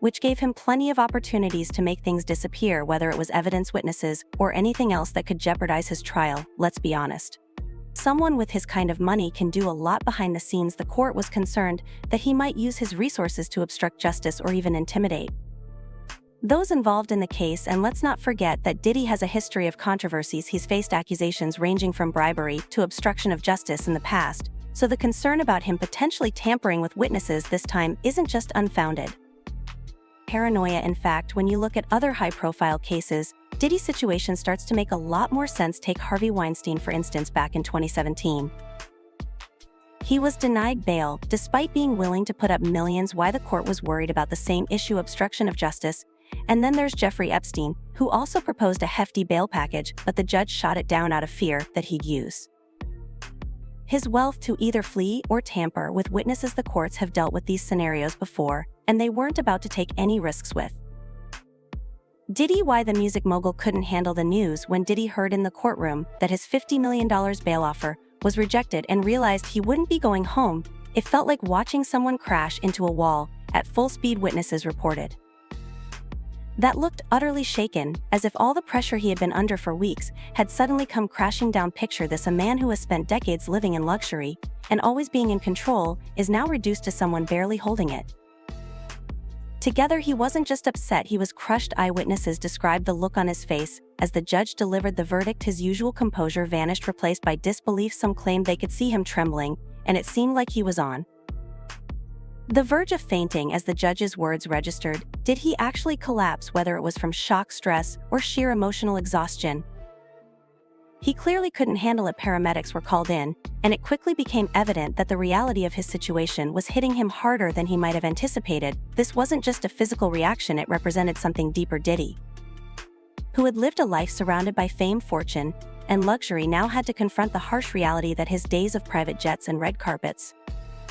which gave him plenty of opportunities to make things disappear, whether it was evidence, witnesses, or anything else that could jeopardize his trial. Let's be honest. Someone with his kind of money can do a lot behind the scenes. The court was concerned that he might use his resources to obstruct justice or even intimidate those involved in the case. And let's not forget that Diddy has a history of controversies. He's faced accusations ranging from bribery to obstruction of justice in the past, so the concern about him potentially tampering with witnesses this time isn't just unfounded. Paranoia. In fact, when you look at other high-profile cases, Diddy's situation starts to make a lot more sense. Take Harvey Weinstein, for instance. Back in 2017. He was denied bail, despite being willing to put up millions. Why? The court was worried about the same issue, obstruction of justice. And then there's Jeffrey Epstein, who also proposed a hefty bail package, but the judge shot it down out of fear that he'd use his wealth to either flee or tamper with witnesses. The courts have dealt with these scenarios before, and they weren't about to take any risks with Diddy. Why? The music mogul couldn't handle the news when Diddy heard in the courtroom that his $50 million bail offer was rejected and realized he wouldn't be going home. It felt like watching someone crash into a wall at full speed, witnesses reported. That looked utterly shaken, as if all the pressure he had been under for weeks had suddenly come crashing down. Picture this: a man who has spent decades living in luxury and always being in control is now reduced to someone barely holding it together. He wasn't just upset, he was crushed. Eyewitnesses described the look on his face as the judge delivered the verdict. His usual composure vanished, replaced by disbelief. Some claimed they could see him trembling, and it seemed like he was on the verge of fainting as the judge's words registered. Did he actually collapse, whether it was from shock, stress, or sheer emotional exhaustion? He clearly couldn't handle it. Paramedics were called in, and it quickly became evident that the reality of his situation was hitting him harder than he might have anticipated. This wasn't just a physical reaction, it represented something deeper. Diddy, who had lived a life surrounded by fame, fortune, and luxury, now had to confront the harsh reality that his days of private jets and red carpets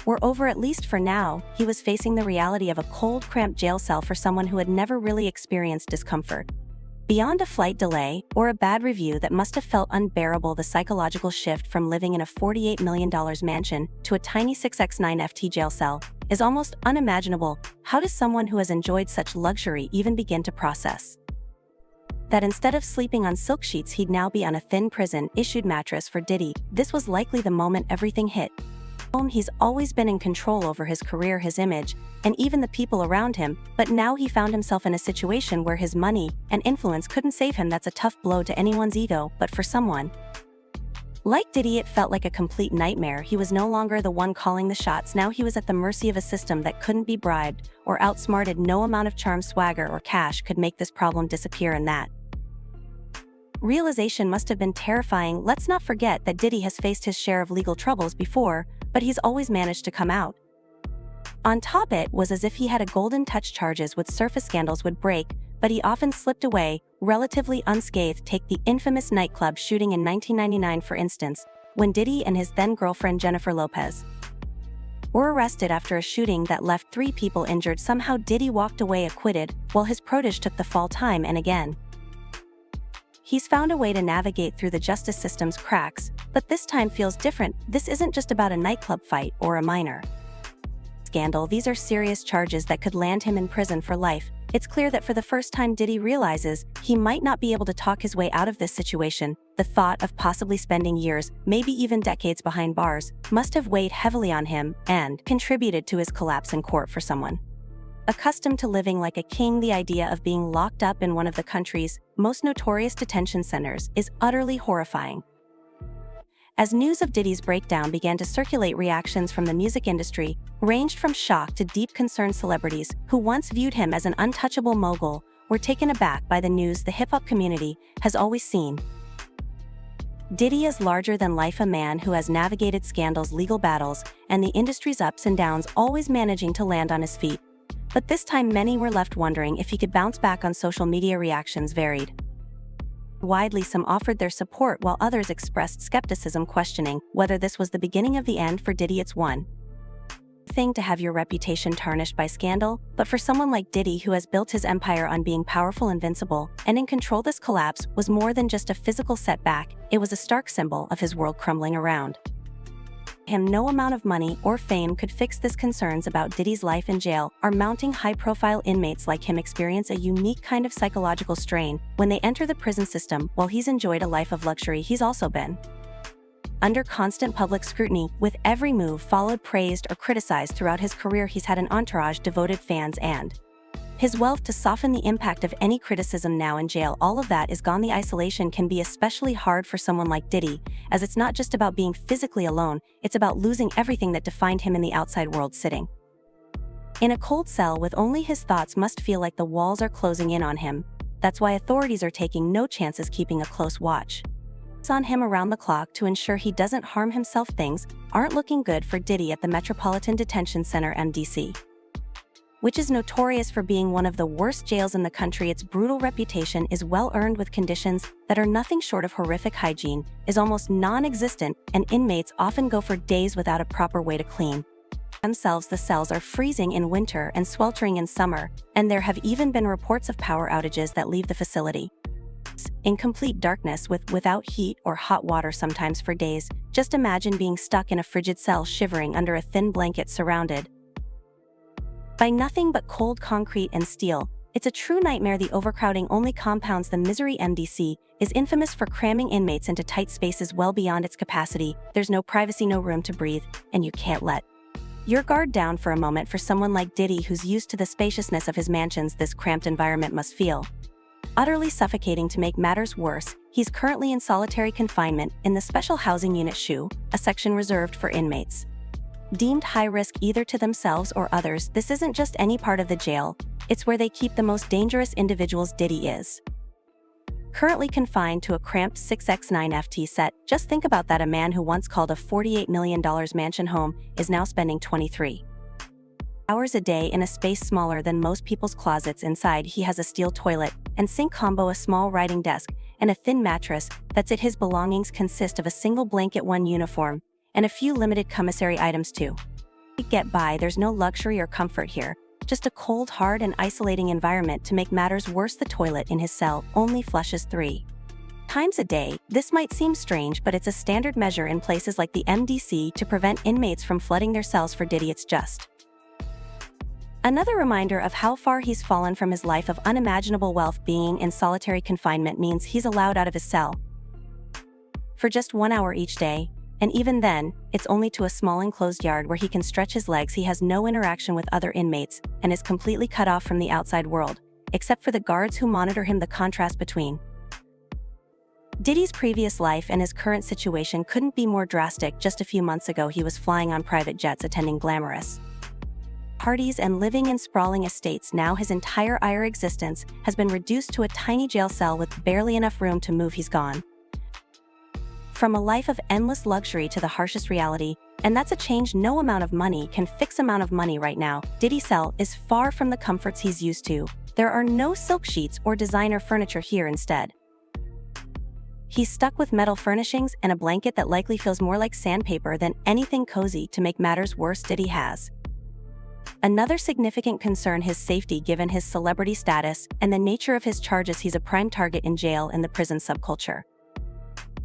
were over. At least for now, he was facing the reality of a cold, cramped jail cell. For someone who had never really experienced discomfort beyond a flight delay or a bad review, that must have felt unbearable. The psychological shift from living in a $48 million mansion to a tiny 6x9 FT jail cell is almost unimaginable. How does someone who has enjoyed such luxury even begin to process that instead of sleeping on silk sheets, he'd now be on a thin prison-issued mattress? For Diddy, this was likely the moment everything hit. He's always been in control over his career, his image, and even the people around him, but now he found himself in a situation where his money and influence couldn't save him. That's a tough blow to anyone's ego, but for someone like Diddy, it felt like a complete nightmare. He was no longer the one calling the shots. Now he was at the mercy of a system that couldn't be bribed or outsmarted. No amount of charm, swagger, or cash could make this problem disappear, and that realization must have been terrifying. Let's not forget that Diddy has faced his share of legal troubles before, but he's always managed to come out on top. It was as if he had a golden touch. Charges with surface scandals would break, but he often slipped away relatively unscathed. Take the infamous nightclub shooting in 1999, for instance, when Diddy and his then-girlfriend Jennifer Lopez were arrested after a shooting that left 3 people injured. Somehow Diddy walked away acquitted, while his protege took the fall. Time and again, he's found a way to navigate through the justice system's cracks, but this time feels different. This isn't just about a nightclub fight or a minor scandal. These are serious charges that could land him in prison for life. It's clear that for the first time, Diddy realizes he might not be able to talk his way out of this situation. The thought of possibly spending years, maybe even decades behind bars, must have weighed heavily on him and contributed to his collapse in court. For someone accustomed to living like a king, the idea of being locked up in one of the country's most notorious detention centers is utterly horrifying. As news of Diddy's breakdown began to circulate, reactions from the music industry ranged from shock to deep concern. Celebrities who once viewed him as an untouchable mogul were taken aback by the news. The hip-hop community has always seen Diddy as larger-than-life, a man who has navigated scandals, legal battles, and the industry's ups and downs, always managing to land on his feet. But this time many were left wondering if he could bounce back. On social media, reactions varied widely. Some offered their support while others expressed skepticism, questioning whether this was the beginning of the end for Diddy. It's one thing to have your reputation tarnished by scandal, but for someone like Diddy, who has built his empire on being powerful, invincible, and in control, this collapse was more than just a physical setback. It was a stark symbol of his world crumbling around No amount of money or fame could fix this. Concerns about Diddy's life in jail are mounting. High-profile inmates like him experience a unique kind of psychological strain when they enter the prison system. While he's enjoyed a life of luxury, he's also been under constant public scrutiny, with every move followed, praised, or criticized. Throughout his career, he's had an entourage, devoted fans, and his wealth to soften the impact of any criticism. Now in jail, all of that is gone. The isolation can be especially hard for someone like Diddy, as it's not just about being physically alone, it's about losing everything that defined him in the outside world. Sitting in a cold cell with only his thoughts must feel like the walls are closing in on him. That's why authorities are taking no chances, keeping a close watch on him around the clock to ensure he doesn't harm himself. Things aren't looking good for Diddy at the Metropolitan Detention Center (MDC), which is notorious for being one of the worst jails in the country. Its brutal reputation is well earned, with conditions that are nothing short of horrific. Hygiene is almost non-existent, and inmates often go for days without a proper way to clean themselves. The cells are freezing in winter and sweltering in summer, and there have even been reports of power outages that leave the facility in complete darkness without heat or hot water, sometimes for days. Just imagine being stuck in a frigid cell, shivering under a thin blanket, surrounded by nothing but cold concrete and steel. It's a true nightmare. The overcrowding only compounds the misery. MDC is infamous for cramming inmates into tight spaces well beyond its capacity. There's no privacy, no room to breathe, and you can't let your guard down for a moment. For someone like Diddy, who's used to the spaciousness of his mansions, this cramped environment must feel utterly suffocating. To make matters worse, he's currently in solitary confinement in the Special Housing Unit SHU, a section reserved for inmates deemed high risk either to themselves or others. This isn't just any part of the jail, it's where they keep the most dangerous individuals. Diddy is currently confined to a cramped 6x9 FT set. Just think about that. A man who once called a $48 million mansion home is now spending 23 hours a day in a space smaller than most people's closets. Inside, he has a steel toilet and sink combo, a small writing desk, and a thin mattress. That's it. His belongings consist of a single blanket, one uniform, and a few limited commissary items to get by. There's no luxury or comfort here, just a cold, hard, and isolating environment. To make matters worse, the toilet in his cell only flushes 3 times a day. This might seem strange, but it's a standard measure in places like the MDC to prevent inmates from flooding their cells. For Diddy, it's just another reminder of how far he's fallen from his life of unimaginable wealth. Being in solitary confinement means he's allowed out of his cell for just 1 hour each day, and even then, it's only to a small enclosed yard where he can stretch his legs. He has no interaction with other inmates and is completely cut off from the outside world, except for the guards who monitor him. The contrast between Diddy's previous life and his current situation couldn't be more drastic. Just a few months ago, he was flying on private jets, attending glamorous parties, and living in sprawling estates. Now his entire existence has been reduced to a tiny jail cell with barely enough room to move. He's gone from a life of endless luxury to the harshest reality, and that's a change no amount of money can fix. Amount of money right now, Diddy's cell is far from the comforts he's used to. There are no silk sheets or designer furniture here. Instead, he's stuck with metal furnishings and a blanket that likely feels more like sandpaper than anything cozy. To make matters worse, Diddy has another significant concern: his safety. Given his celebrity status and the nature of his charges, he's a prime target in jail in the prison subculture.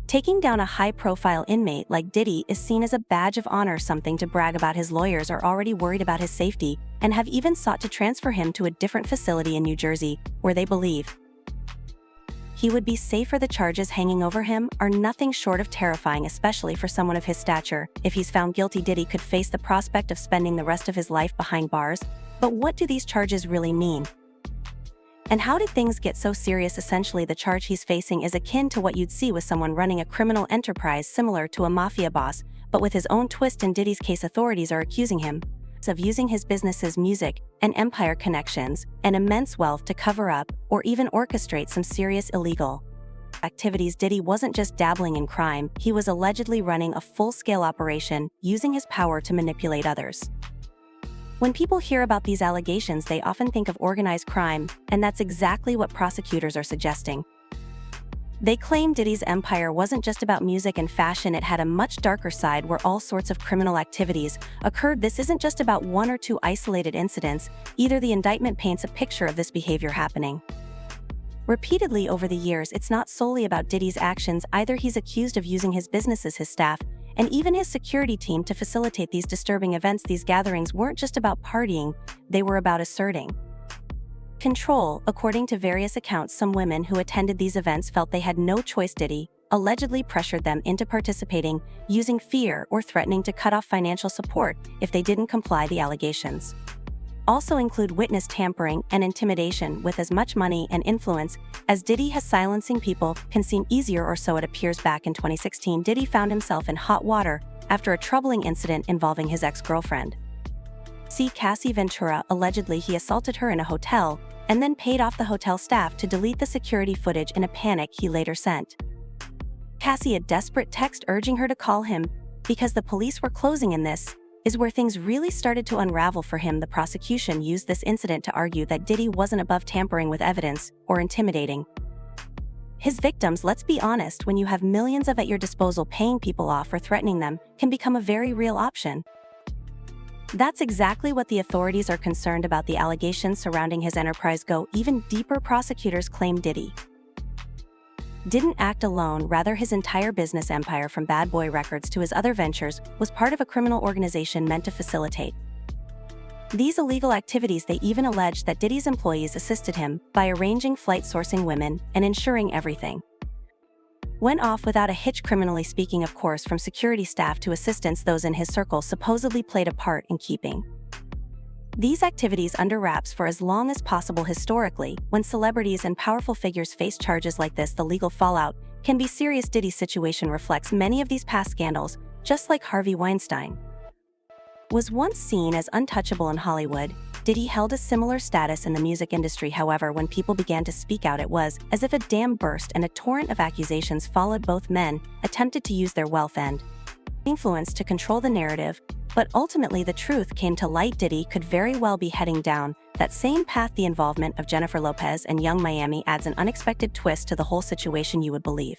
Taking down a high-profile inmate like Diddy is seen as a badge of honor, something to brag about. His lawyers are already worried about his safety and have even sought to transfer him to a different facility in New Jersey, where they believe he would be safer. The charges hanging over him are nothing short of terrifying, especially for someone of his stature. If he's found guilty, Diddy could face the prospect of spending the rest of his life behind bars. But what do these charges really mean? And how did things get so serious? Essentially, the charge he's facing is akin to what you'd see with someone running a criminal enterprise, similar to a mafia boss, but with his own twist. In Diddy's case, authorities are accusing him of using his business's music and empire connections and immense wealth to cover up or even orchestrate some serious illegal activities. Diddy wasn't just dabbling in crime, he was allegedly running a full-scale operation, using his power to manipulate others. When people hear about these allegations, they often think of organized crime, and that's exactly what prosecutors are suggesting. They claim Diddy's empire wasn't just about music and fashion, it had a much darker side where all sorts of criminal activities occurred. This isn't just about 1 or 2 isolated incidents, either. The indictment paints a picture of this behavior happening repeatedly over the years. It's not solely about Diddy's actions either. He's accused of using his businesses, his staff, and even his security team to facilitate these disturbing events. These gatherings weren't just about partying, they were about asserting control. According to various accounts, some women who attended these events felt they had no choice. Diddy allegedly pressured them into participating, using fear or threatening to cut off financial support if they didn't comply. The allegations also include witness tampering and intimidation with as much money and influence as Diddy has. Silencing people can seem easier, or so it appears. Back in 2016, Diddy found himself in hot water after a troubling incident involving his ex-girlfriend. Cassie Ventura. Allegedly, he assaulted her in a hotel and then paid off the hotel staff to delete the security footage in a panic. He later sent Cassie a desperate text urging her to call him because the police were closing. In this is where things really started to unravel for him. The prosecution used this incident to argue that Diddy wasn't above tampering with evidence or intimidating his victims. Let's be honest, when you have millions at your disposal, paying people off or threatening them can become a very real option. That's exactly what the authorities are concerned about. The allegations surrounding his enterprise go even deeper. Prosecutors claim Diddy didn't act alone, rather his entire business empire, from Bad Boy Records to his other ventures, was part of a criminal organization meant to facilitate these illegal activities. They even allege that Diddy's employees assisted him by arranging flight, sourcing women, and ensuring everything went off without a hitch. Criminally speaking, of course, from security staff to assistants, those in his circle supposedly played a part in keeping these activities under wraps for as long as possible. Historically, when celebrities and powerful figures face charges like this, the legal fallout can be serious. Diddy's situation reflects many of these past scandals. Just like Harvey Weinstein was once seen as untouchable in Hollywood, Diddy held a similar status in the music industry. However, when people began to speak out, it was as if a dam burst and a torrent of accusations followed. Both men attempted to use their wealth and influence to control the narrative, but ultimately the truth came to light. Diddy could very well be heading down that same path. The involvement of Jennifer Lopez and Young Miami adds an unexpected twist to the whole situation. You would believe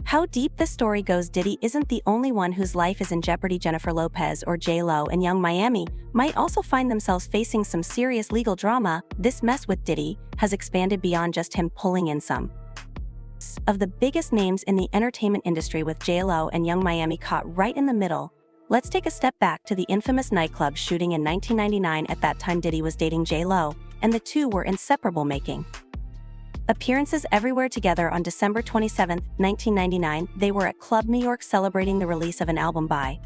how deep this story goes. Diddy isn't the only one whose life is in jeopardy. Jennifer Lopez, or J-Lo, and Young Miami might also find themselves facing some serious legal drama. This mess with Diddy has expanded beyond just him pulling in some of the biggest names in the entertainment industry, with J-Lo and Young Miami caught right in the middle. Let's take a step back to the infamous nightclub shooting in 1999. At that time, Diddy was dating J-Lo, and the two were inseparable, making appearances everywhere together. On December 27, 1999, they were at Club New York celebrating the release of an album by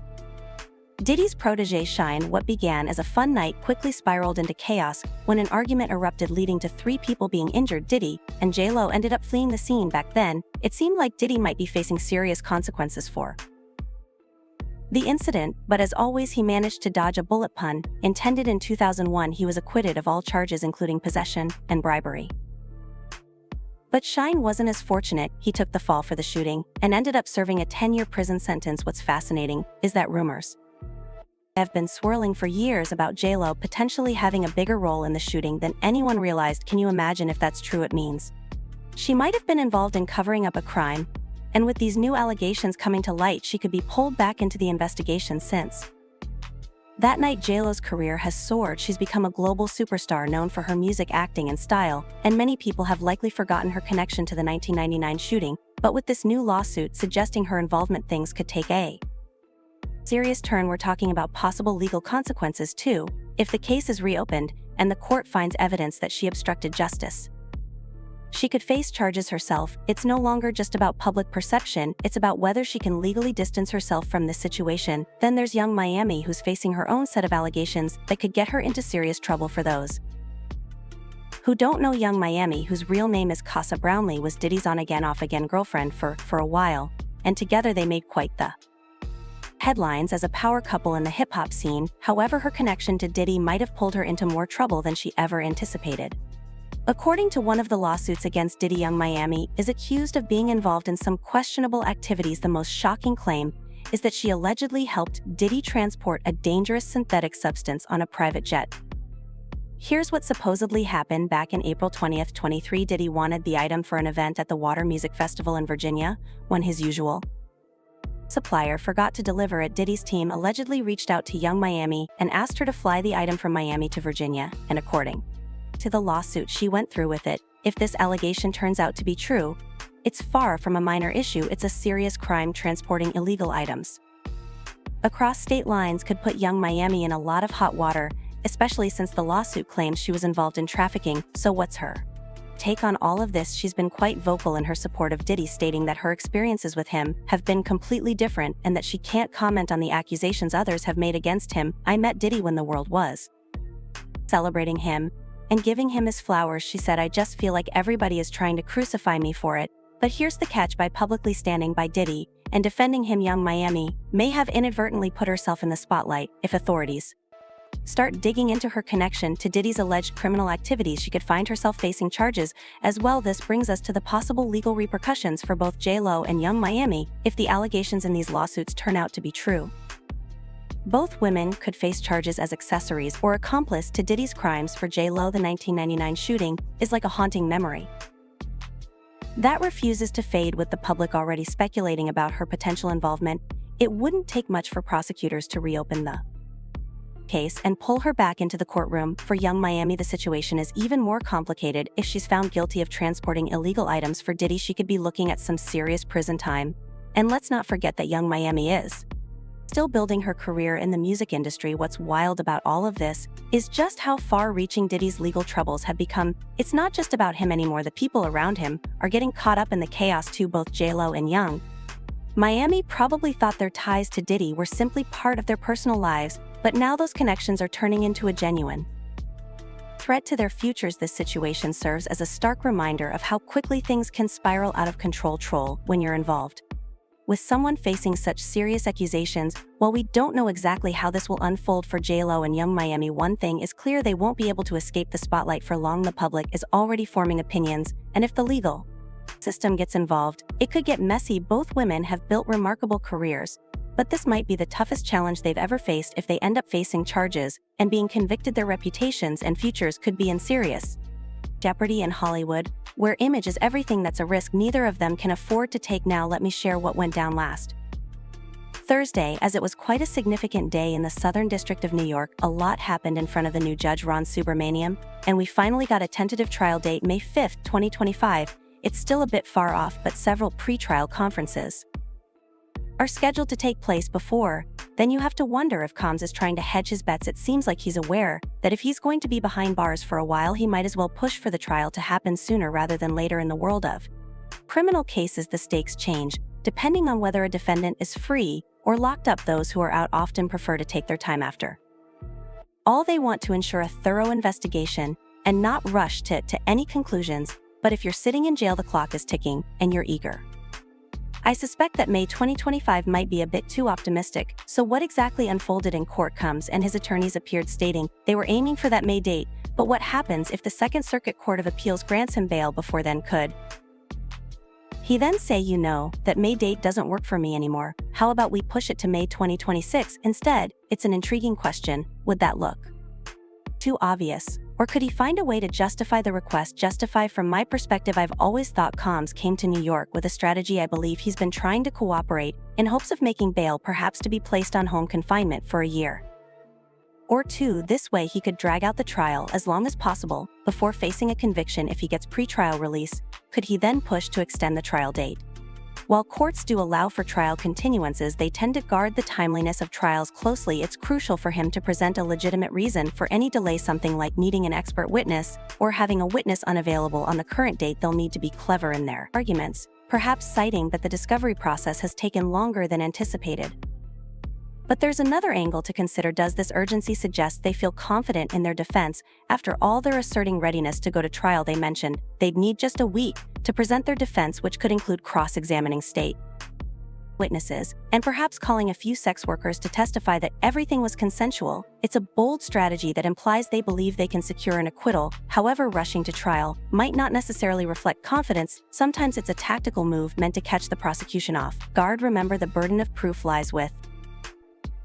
Diddy's protege Shine. What began as a fun night quickly spiraled into chaos when an argument erupted, leading to 3 people being injured. Diddy and J-Lo ended up fleeing the scene. Back then, it seemed like Diddy might be facing serious consequences for the incident, but as always, he managed to dodge a bullet. Pun intended. In 2001, he was acquitted of all charges, including possession and bribery. But Shine wasn't as fortunate. He took the fall for the shooting and ended up serving a 10-year prison sentence. What's fascinating is that rumors have been swirling for years about J-Lo potentially having a bigger role in the shooting than anyone realized. Can you imagine if that's true? It means she might have been involved in covering up a crime, and with these new allegations coming to light, she could be pulled back into the investigation. Since that night, J-Lo's career has soared. She's become a global superstar known for her music, acting, and style, and many people have likely forgotten her connection to the 1999 shooting. But with this new lawsuit suggesting her involvement, things could take a serious turn. We're talking about possible legal consequences too, if the case is reopened and the court finds evidence that she obstructed justice. She could face charges herself. It's no longer just about public perception, it's about whether she can legally distance herself from this situation. Then there's Young Miami, who's facing her own set of allegations that could get her into serious trouble. For those who don't know, Young Miami, whose real name is Casa Brownlee, was Diddy's on-again, off-again girlfriend for a while, and together they made quite the headlines as a power couple in the hip-hop scene. However, her connection to Diddy might have pulled her into more trouble than she ever anticipated. According to one of the lawsuits against Diddy, Young Miami is accused of being involved in some questionable activities. The most shocking claim is that she allegedly helped Diddy transport a dangerous synthetic substance on a private jet. Here's what supposedly happened. Back in April 2023, Diddy wanted the item for an event at the Water Music Festival in Virginia, when his usual supplier forgot to deliver it. Diddy's team allegedly reached out to Young Miami and asked her to fly the item from Miami to Virginia, and according to the lawsuit, she went through with it. If this allegation turns out to be true, it's far from a minor issue, it's a serious crime transporting illegal items across state lines could put young Miami in a lot of hot water, especially since the lawsuit claims she was involved in trafficking. So what's her take on all of this? She's been quite vocal in her support of Diddy, stating that her experiences with him have been completely different and that she can't comment on the accusations others have made against him. "I met Diddy when the world was celebrating him and giving him his flowers," she said. "I just feel like everybody is trying to crucify me for it. But here's the catch: by publicly standing by Diddy and defending him, young Miami may have inadvertently put herself in the spotlight. If authorities start digging into her connection to Diddy's alleged criminal activities, she could find herself facing charges as well." This brings us to the possible legal repercussions for both J.Lo and young Miami if the allegations in these lawsuits turn out to be true. Both women could face charges as accessories or accomplice to Diddy's crimes. For J.Lo, the 1999 shooting is like a haunting memory that refuses to fade. With the public already speculating about her potential involvement, it wouldn't take much for prosecutors to reopen the case and pull her back into the courtroom. For young Miami, the situation is even more complicated. If she's found guilty of transporting illegal items for Diddy, she could be looking at some serious prison time. And let's not forget that young Miami is still building her career in the music industry. What's wild about all of this is just how far-reaching Diddy's legal troubles have become. It's not just about him anymore. The people around him are getting caught up in the chaos too. Both J.Lo and young Miami probably thought their ties to Diddy were simply part of their personal lives, but now those connections are turning into a genuine threat to their futures. This situation serves as a stark reminder of how quickly things can spiral out of control when you're involved with someone facing such serious accusations. While we don't know exactly how this will unfold for J.Lo and young Miami, one thing is clear: they won't be able to escape the spotlight for long. The public is already forming opinions, and if the legal system gets involved, it could get messy. Both women have built remarkable careers, but this might be the toughest challenge they've ever faced. If they end up facing charges and being convicted, their reputations and futures could be in serious jeopardy. In Hollywood, where image is everything, that's a risk neither of them can afford to take. Now let me share what went down last Thursday, as it was quite a significant day in the Southern District of New York. A lot happened in front of the new judge, Ron Subramaniam, and we finally got a tentative trial date, May 5, 2025. It's still a bit far off, but several pre-trial conferences are scheduled to take place before then. You have to wonder if Combs is trying to hedge his bets. It seems like he's aware that if he's going to be behind bars for a while, he might as well push for the trial to happen sooner rather than later. In the world of criminal cases, the stakes change depending on whether a defendant is free or locked up. Those who are out often prefer to take their time after all. They want to ensure a thorough investigation and not rush to any conclusions. But if you're sitting in jail, the clock is ticking and you're eager. I suspect that May 2025 might be a bit too optimistic. So what exactly unfolded in court? Combs and his attorneys appeared stating they were aiming for that May date, but what happens if the Second Circuit Court of Appeals grants him bail before then? Could he then say, you know, that May date doesn't work for me anymore? How about we push it to May 2026 instead? It's an intriguing question. Would that look too obvious? Or could he find a way to justify the request? From my perspective, I've always thought Combs came to New York with a strategy. I believe he's been trying to cooperate in hopes of making bail, perhaps to be placed on home confinement for a year or two. This way he could drag out the trial as long as possible before facing a conviction. If he gets pretrial release, could he then push to extend the trial date? While courts do allow for trial continuances, they tend to guard the timeliness of trials closely. It's crucial for him to present a legitimate reason for any delay, something like needing an expert witness or having a witness unavailable on the current date. They'll need to be clever in their arguments, perhaps citing that the discovery process has taken longer than anticipated. But there's another angle to consider. Does this urgency suggest they feel confident in their defense? After all, they're asserting readiness to go to trial. They mentioned they'd need just a week to present their defense, which could include cross-examining state witnesses and perhaps calling a few sex workers to testify that everything was consensual. It's a bold strategy that implies they believe they can secure an acquittal. However, rushing to trial might not necessarily reflect confidence. Sometimes it's a tactical move meant to catch the prosecution off guard. Remember, the burden of proof lies with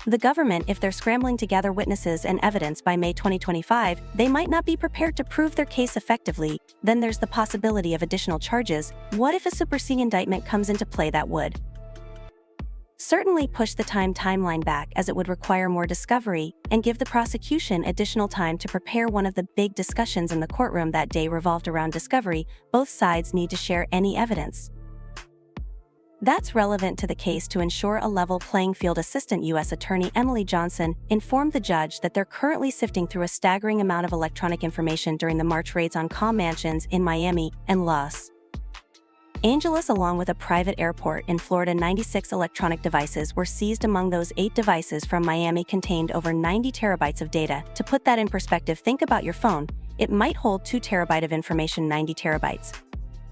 the government. If they're scrambling to gather witnesses and evidence by May 2025, they might not be prepared to prove their case effectively. Then there's the possibility of additional charges. What if a superseding indictment comes into play? That would certainly push the timeline back, as it would require more discovery and give the prosecution additional time to prepare. One of the big discussions in the courtroom that day revolved around discovery. Both sides need to share any evidence That's relevant to the case to ensure a level playing field. Assistant U.S. Attorney Emily Johnson informed the judge that they're currently sifting through a staggering amount of electronic information during the March raids on Com mansions in Miami and Los Angeles, along with a private airport in Florida. 96 electronic devices were seized. Among those, 8 devices from Miami contained over 90 terabytes of data. To put that in perspective, think about your phone. It might hold 2 terabytes of information. 90 terabytes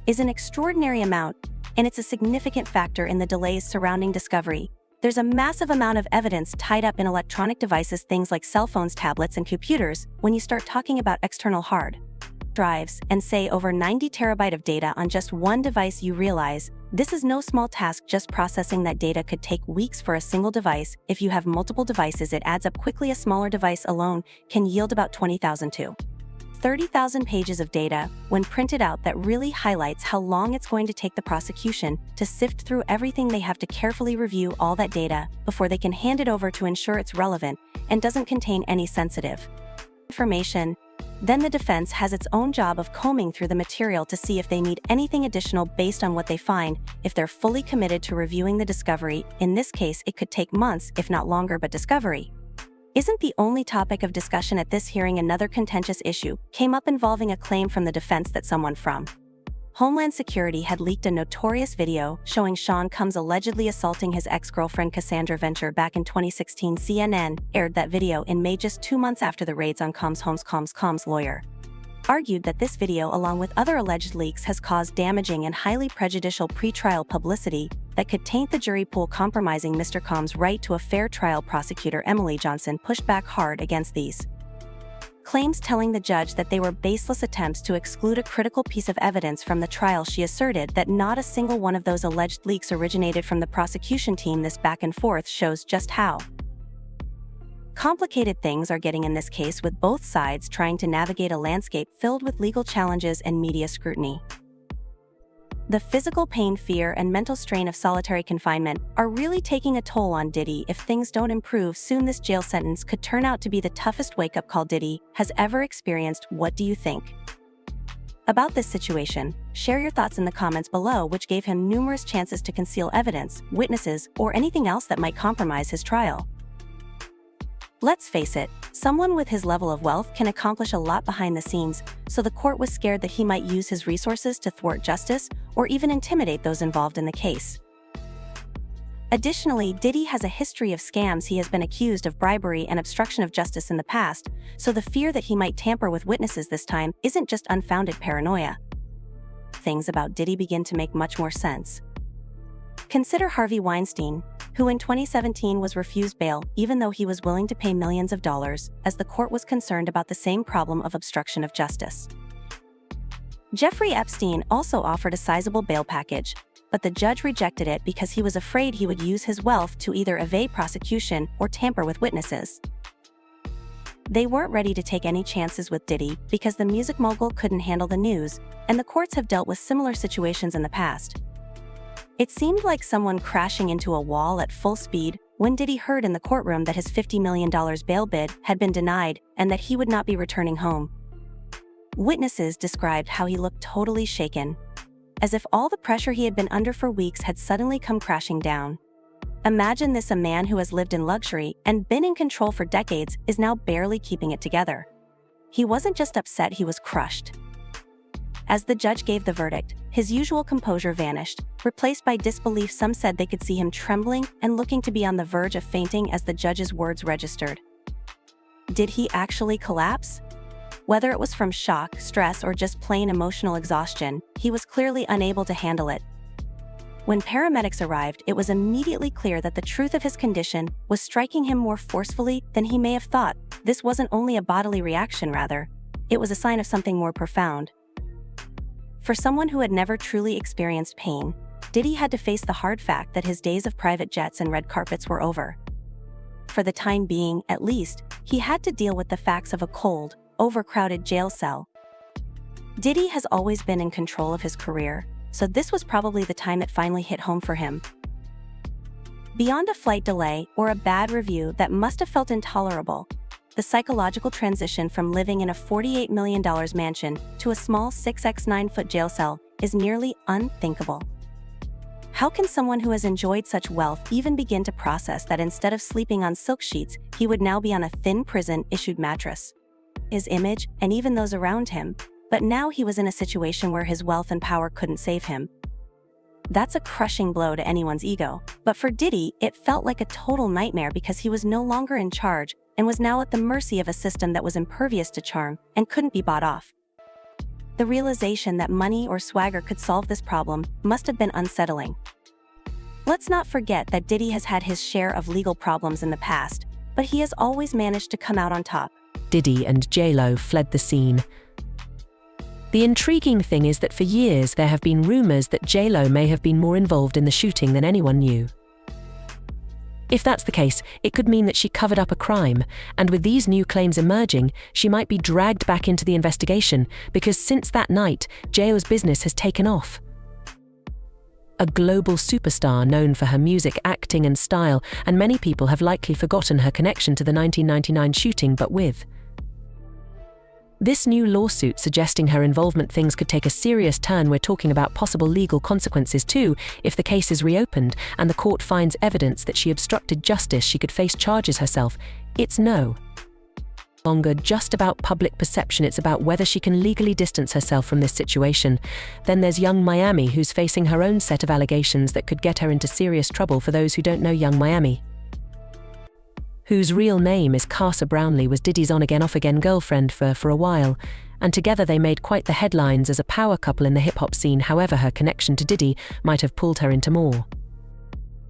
is an extraordinary amount, and it's a significant factor in the delays surrounding discovery. There's a massive amount of evidence tied up in electronic devices, things like cell phones, tablets, and computers. When you start talking about external hard drives and say over 90 terabytes of data on just one device, you realize this is no small task. Just processing that data could take weeks for a single device. If you have multiple devices, it adds up quickly. A smaller device alone can yield about 20,000 to 30,000 pages of data when printed out. That really highlights how long it's going to take the prosecution to sift through everything. They have to carefully review all that data before they can hand it over to ensure it's relevant and doesn't contain any sensitive information. Then the defense has its own job of combing through the material to see if they need anything additional based on what they find. If they're fully committed to reviewing the discovery, in this case it could take months, if not longer. But discovery isn't the only topic of discussion at this hearing. Another contentious issue came up involving a claim from the defense that someone from Homeland Security had leaked a notorious video showing Sean Combs allegedly assaulting his ex-girlfriend Cassandra Venture back in 2016. CNN aired that video in May, just 2 months after the raids on Combs' home. Combs' lawyer argued that this video, along with other alleged leaks, has caused damaging and highly prejudicial pretrial publicity that could taint the jury pool, compromising Mr. Combs' right to a fair trial. Prosecutor Emily Johnson pushed back hard against these claims, telling the judge that they were baseless attempts to exclude a critical piece of evidence from the trial. She asserted that not a single one of those alleged leaks originated from the prosecution team. This back and forth shows just how complicated things are getting in this case, with both sides trying to navigate a landscape filled with legal challenges and media scrutiny. The physical pain, fear, and mental strain of solitary confinement are really taking a toll on Diddy. If things don't improve soon, this jail sentence could turn out to be the toughest wake-up call Diddy has ever experienced. What do you think about this situation? Share your thoughts in the comments below, which gave him numerous chances to conceal evidence, witnesses, or anything else that might compromise his trial. Let's face it, someone with his level of wealth can accomplish a lot behind the scenes, so the court was scared that he might use his resources to thwart justice or even intimidate those involved in the case. Additionally, Diddy has a history of scams. He has been accused of bribery and obstruction of justice in the past, so the fear that he might tamper with witnesses this time isn't just unfounded paranoia. Things about Diddy begin to make much more sense. Consider Harvey Weinstein, who in 2017 was refused bail even though he was willing to pay millions of dollars, as the court was concerned about the same problem of obstruction of justice. Jeffrey Epstein also offered a sizable bail package, but the judge rejected it because he was afraid he would use his wealth to either evade prosecution or tamper with witnesses. They weren't ready to take any chances with Diddy because the music mogul couldn't handle the news, and the courts have dealt with similar situations in the past. It seemed like someone crashing into a wall at full speed when Diddy heard in the courtroom that his $50 million bail bid had been denied and that he would not be returning home. Witnesses described how he looked totally shaken, as if all the pressure he had been under for weeks had suddenly come crashing down. Imagine this: a man who has lived in luxury and been in control for decades is now barely keeping it together. He wasn't just upset, he was crushed. As the judge gave the verdict, his usual composure vanished, replaced by disbelief. Some said they could see him trembling and looking to be on the verge of fainting as the judge's words registered. Did he actually collapse? Whether it was from shock, stress, or just plain emotional exhaustion, he was clearly unable to handle it. When paramedics arrived, it was immediately clear that the truth of his condition was striking him more forcefully than he may have thought. This wasn't only a bodily reaction, rather, it was a sign of something more profound. For someone who had never truly experienced pain, Diddy had to face the hard fact that his days of private jets and red carpets were over. For the time being, at least, he had to deal with the facts of a cold, overcrowded jail cell. Diddy has always been in control of his career, so this was probably the time it finally hit home for him. Beyond a flight delay or a bad review that must have felt intolerable, the psychological transition from living in a $48 million mansion to a small 6x9-foot jail cell is nearly unthinkable. How can someone who has enjoyed such wealth even begin to process that instead of sleeping on silk sheets, he would now be on a thin prison-issued mattress? His image, and even those around him, but now he was in a situation where his wealth and power couldn't save him. That's a crushing blow to anyone's ego. But for Diddy, it felt like a total nightmare because he was no longer in charge and was now at the mercy of a system that was impervious to charm and couldn't be bought off. The realization that money or swagger could solve this problem must have been unsettling. Let's not forget that Diddy has had his share of legal problems in the past, but he has always managed to come out on top. Diddy and J-Lo fled the scene. The intriguing thing is that for years there have been rumors that J-Lo may have been more involved in the shooting than anyone knew. If that's the case, it could mean that she covered up a crime, and with these new claims emerging, she might be dragged back into the investigation because since that night, J-Lo's business has taken off. A global superstar known for her music, acting and style, and many people have likely forgotten her connection to the 1999 shooting, but with this new lawsuit suggesting her involvement, things could take a serious turn. We're talking about possible legal consequences too. If the case is reopened and the court finds evidence that she obstructed justice, she could face charges herself. It's no longer just about public perception, it's about whether she can legally distance herself from this situation. Then there's Young Miami, who's facing her own set of allegations that could get her into serious trouble. For those who don't know, Young Miami, whose real name is Casa Brownlee, was Diddy's on-again, off-again girlfriend for a while, and together they made quite the headlines as a power couple in the hip-hop scene. However, her connection to Diddy might have pulled her into more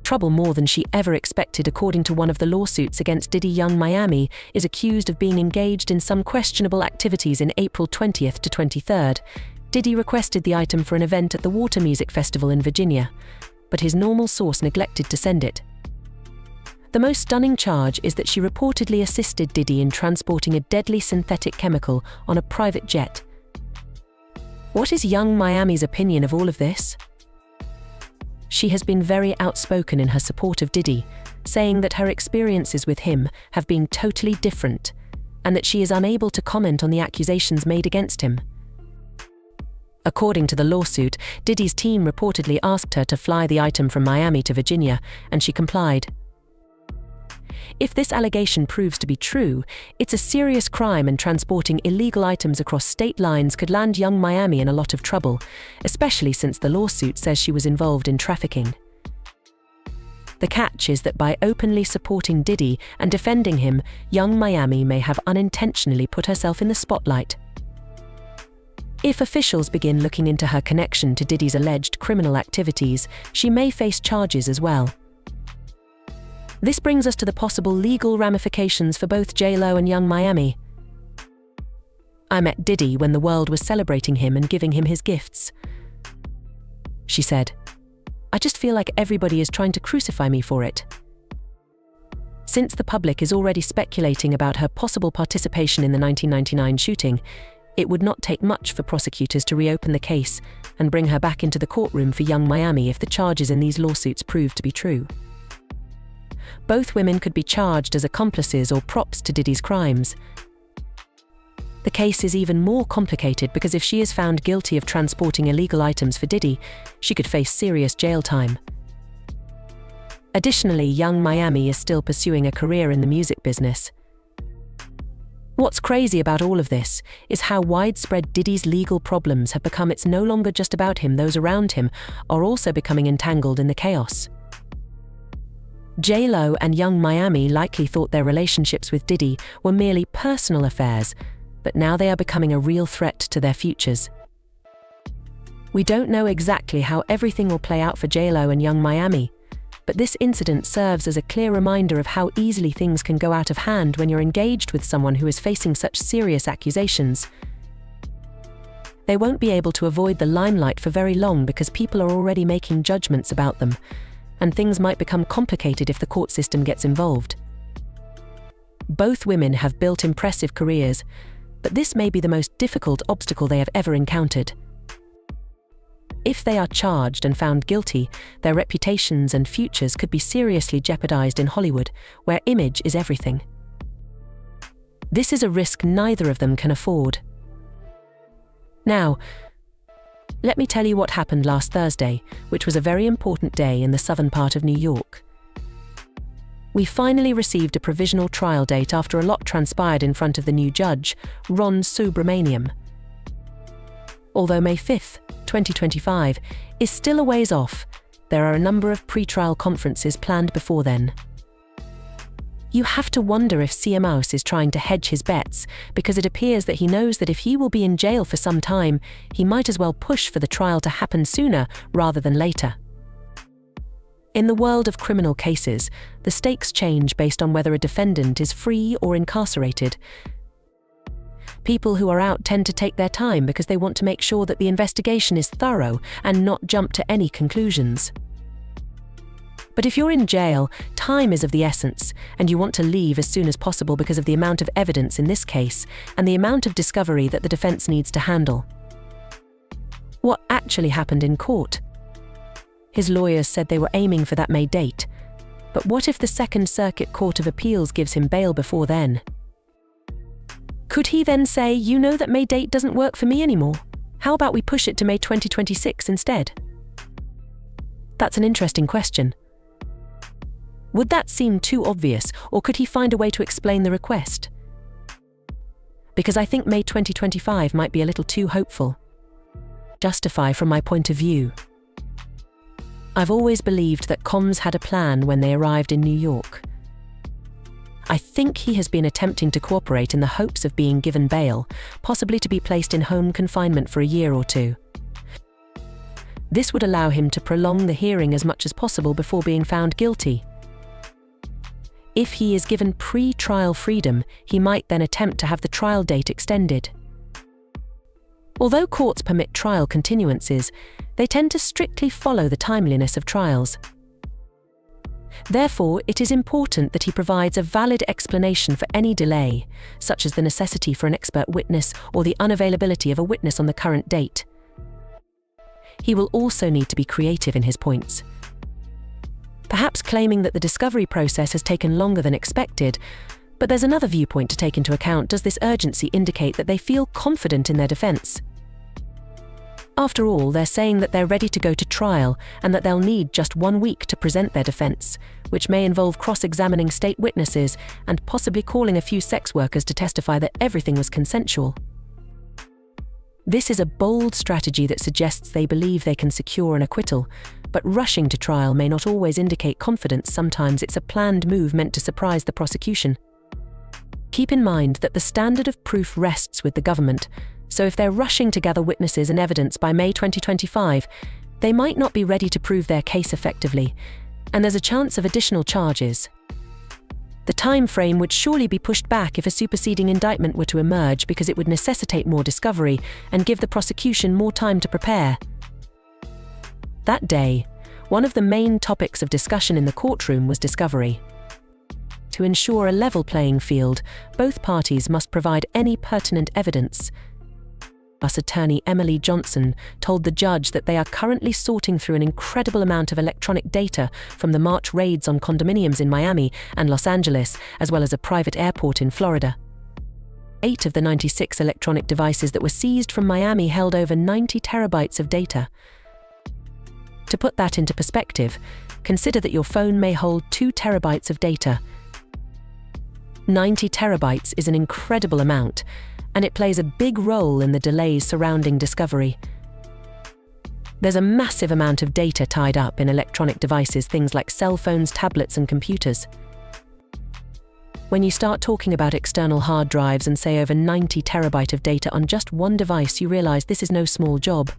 trouble more than she ever expected. According to one of the lawsuits against Diddy, Young Miami is accused of being engaged in some questionable activities. In April 20th to 23rd, Diddy requested the item for an event at the Water Music Festival in Virginia, but his normal source neglected to send it. The most stunning charge is that she reportedly assisted Diddy in transporting a deadly synthetic chemical on a private jet. What is Young Miami's opinion of all of this? She has been very outspoken in her support of Diddy, saying that her experiences with him have been totally different, and that she is unable to comment on the accusations made against him. According to the lawsuit, Diddy's team reportedly asked her to fly the item from Miami to Virginia, and she complied. If this allegation proves to be true, it's a serious crime, and transporting illegal items across state lines could land Young Miami in a lot of trouble, especially since the lawsuit says she was involved in trafficking. The catch is that by openly supporting Diddy and defending him, Young Miami may have unintentionally put herself in the spotlight. If officials begin looking into her connection to Diddy's alleged criminal activities, she may face charges as well. This brings us to the possible legal ramifications for both J-Lo and Young Miami. "I met Diddy when the world was celebrating him and giving him his gifts," she said. "I just feel like everybody is trying to crucify me for it." Since the public is already speculating about her possible participation in the 1999 shooting, it would not take much for prosecutors to reopen the case and bring her back into the courtroom for Young Miami if the charges in these lawsuits prove to be true. Both women could be charged as accomplices or props to Diddy's crimes. The case is even more complicated because if she is found guilty of transporting illegal items for Diddy, she could face serious jail time. Additionally, Young Miami is still pursuing a career in the music business. What's crazy about all of this is how widespread Diddy's legal problems have become. It's no longer just about him, those around him are also becoming entangled in the chaos. J-Lo and Young Miami likely thought their relationships with Diddy were merely personal affairs, but now they are becoming a real threat to their futures. We don't know exactly how everything will play out for J-Lo and Young Miami, but this incident serves as a clear reminder of how easily things can go out of hand when you're engaged with someone who is facing such serious accusations. They won't be able to avoid the limelight for very long because people are already making judgments about them, and things might become complicated if the court system gets involved. Both women have built impressive careers, but this may be the most difficult obstacle they have ever encountered. If they are charged and found guilty, their reputations and futures could be seriously jeopardized in Hollywood, where image is everything. This is a risk neither of them can afford. Now, Let me tell you what happened last Thursday, which was a very important day in the southern part of New York. We finally received a provisional trial date after a lot transpired in front of the new judge, Ron Subramaniam. Although May 5, 2025, is still a ways off, there are a number of pre-trial conferences planned before then. You have to wonder if CMOS is trying to hedge his bets, because it appears that he knows that if he will be in jail for some time, he might as well push for the trial to happen sooner rather than later. In the world of criminal cases, the stakes change based on whether a defendant is free or incarcerated. People who are out tend to take their time because they want to make sure that the investigation is thorough and not jump to any conclusions. But if you're in jail, time is of the essence, and you want to leave as soon as possible because of the amount of evidence in this case and the amount of discovery that the defense needs to handle. What actually happened in court? His lawyers said they were aiming for that May date, but what if the Second Circuit Court of Appeals gives him bail before then? Could he then say, you know that May date doesn't work for me anymore? How about we push it to May 2026 instead? That's an interesting question. Would that seem too obvious, or could he find a way to explain the request? Because I think May 2025 might be a little too hopeful. Justify from my point of view. I've always believed that comms had a plan when they arrived in New York. I think he has been attempting to cooperate in the hopes of being given bail, possibly to be placed in home confinement for a year or two. This would allow him to prolong the hearing as much as possible before being found guilty. If he is given pre-trial freedom, he might then attempt to have the trial date extended. Although courts permit trial continuances, they tend to strictly follow the timeliness of trials. Therefore, it is important that he provides a valid explanation for any delay, such as the necessity for an expert witness or the unavailability of a witness on the current date. He will also need to be creative in his points. Perhaps claiming that the discovery process has taken longer than expected, but there's another viewpoint to take into account. Does this urgency indicate that they feel confident in their defense? After all, they're saying that they're ready to go to trial and that they'll need just 1 week to present their defense, which may involve cross-examining state witnesses and possibly calling a few sex workers to testify that everything was consensual. This is a bold strategy that suggests they believe they can secure an acquittal, but rushing to trial may not always indicate confidence. Sometimes it's a planned move meant to surprise the prosecution. Keep in mind that the standard of proof rests with the government, so if they're rushing to gather witnesses and evidence by May 2025, they might not be ready to prove their case effectively, and there's a chance of additional charges. The time frame would surely be pushed back if a superseding indictment were to emerge, because it would necessitate more discovery and give the prosecution more time to prepare. That day, one of the main topics of discussion in the courtroom was discovery. To ensure a level playing field, both parties must provide any pertinent evidence. U.S. Attorney Emily Johnson told the judge that they are currently sorting through an incredible amount of electronic data from the March raids on condominiums in Miami and Los Angeles, as well as a private airport in Florida. 8 of the 96 electronic devices that were seized from Miami held over 90 terabytes of data. To put that into perspective, consider that your phone may hold 2 terabytes of data. 90 terabytes is an incredible amount, and it plays a big role in the delays surrounding discovery. There's a massive amount of data tied up in electronic devices, things like cell phones, tablets, and computers. When you start talking about external hard drives and say over 90 terabyte of data on just one device, you realize this is no small job.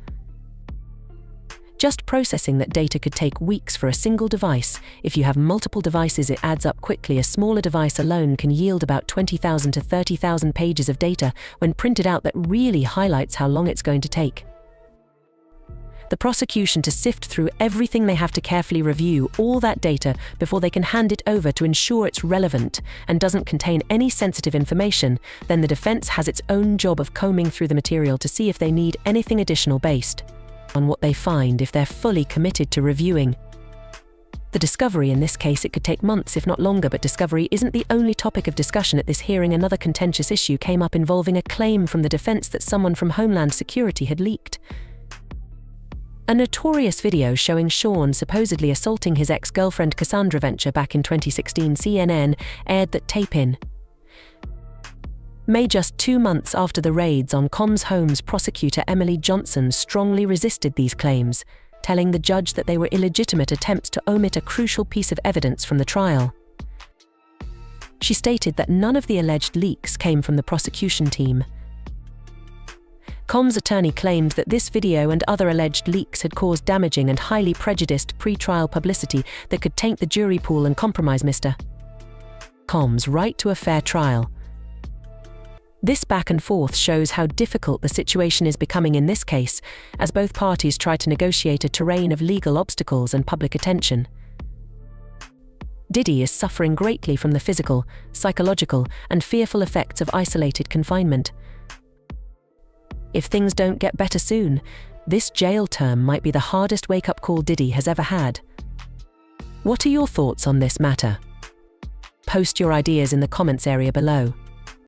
Just processing that data could take weeks for a single device. If you have multiple devices, it adds up quickly. A smaller device alone can yield about 20,000 to 30,000 pages of data when printed out. That really highlights how long it's going to take the prosecution to sift through everything. They have to carefully review all that data before they can hand it over to ensure it's relevant and doesn't contain any sensitive information. Then the defense has its own job of combing through the material to see if they need anything additional based on what they find. If they're fully committed to reviewing the discovery, in this case it could take months if not longer. But discovery isn't the only topic of discussion at this hearing. Another contentious issue came up involving a claim from the defense that someone from Homeland Security had leaked A notorious video showing Sean supposedly assaulting his ex-girlfriend Cassandra Venture back in 2016 CNN aired that tape-in May just 2 months after the raids on Combs Homes. Prosecutor Emily Johnson strongly resisted these claims, telling the judge that they were illegitimate attempts to omit a crucial piece of evidence from the trial. She stated that none of the alleged leaks came from the prosecution team. Combs' attorney claimed that this video and other alleged leaks had caused damaging and highly prejudiced pre-trial publicity that could taint the jury pool and compromise Mr. Combs' right to a fair trial. This back and forth shows how difficult the situation is becoming in this case, as both parties try to negotiate a terrain of legal obstacles and public attention. Diddy is suffering greatly from the physical, psychological, and fearful effects of isolated confinement. If things don't get better soon, this jail term might be the hardest wake-up call Diddy has ever had. What are your thoughts on this matter? Post your ideas in the comments area below.